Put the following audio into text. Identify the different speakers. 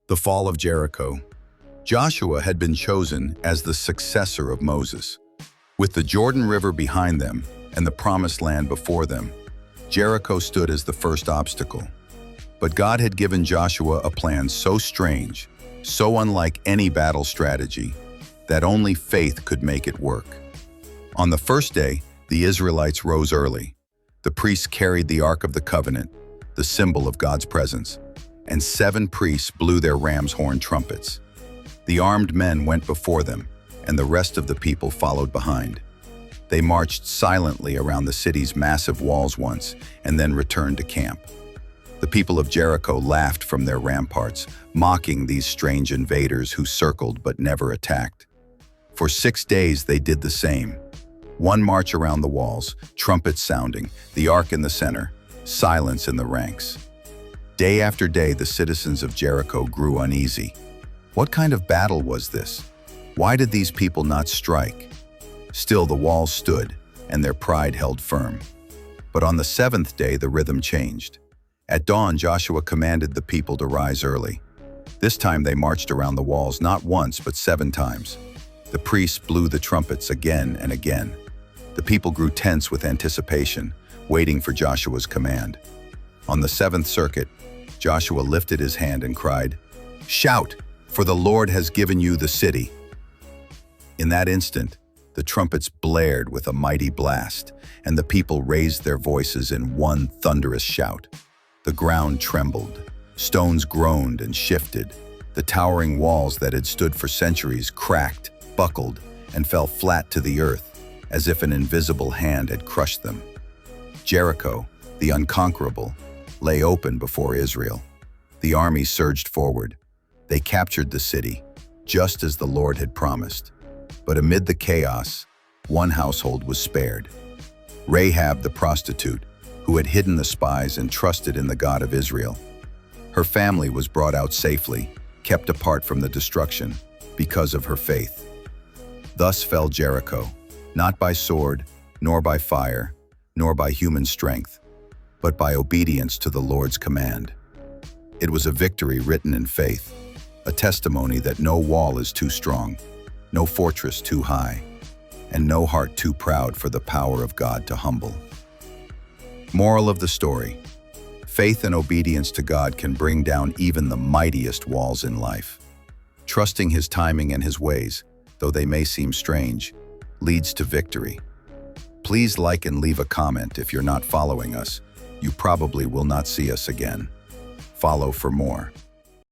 Speaker 1: The fall of Jericho. Joshua had been chosen as the successor of Moses. With the Jordan River behind them and the Promised Land before them, Jericho stood as the first obstacle. But God had given Joshua a plan so strange, so unlike any battle strategy, that only faith could make it work. On the first day, the Israelites rose early. The priests carried the Ark of the Covenant, the symbol of God's presence, and 7 priests blew their ram's horn trumpets. The armed men went before them, and the rest of the people followed behind. They marched silently around the city's massive walls once, and then returned to camp. The people of Jericho laughed from their ramparts, mocking these strange invaders who circled but never attacked. For 6 days they did the same. One march around the walls, trumpets sounding, the ark in the center, silence in the ranks. Day after day, the citizens of Jericho grew uneasy. What kind of battle was this? Why did these people not strike? Still, the walls stood, and their pride held firm. But on the 7th day, the rhythm changed. At dawn, Joshua commanded the people to rise early. This time they marched around the walls not once, but 7 times. The priests blew the trumpets again and again. The people grew tense with anticipation, waiting for Joshua's command. On the 7th circuit, Joshua lifted his hand and cried, "Shout, for the Lord has given you the city." In that instant, the trumpets blared with a mighty blast, and the people raised their voices in one thunderous shout. The ground trembled, stones groaned and shifted. The towering walls that had stood for centuries cracked, buckled, and fell flat to the earth, as if an invisible hand had crushed them. Jericho, the unconquerable, lay open before Israel. The army surged forward. They captured the city, just as the Lord had promised. But amid the chaos, one household was spared. Rahab the prostitute, who had hidden the spies and trusted in the God of Israel. Her family was brought out safely, kept apart from the destruction, because of her faith. Thus fell Jericho, not by sword, nor by fire, nor by human strength, but by obedience to the Lord's command. It was a victory written in faith, a testimony that no wall is too strong, no fortress too high, and no heart too proud for the power of God to humble. Moral of the story: faith and obedience to God can bring down even the mightiest walls in life. Trusting His timing and His ways, though they may seem strange, leads to victory. Please like and leave a comment if you're not following us. You probably will not see us again. Follow for more.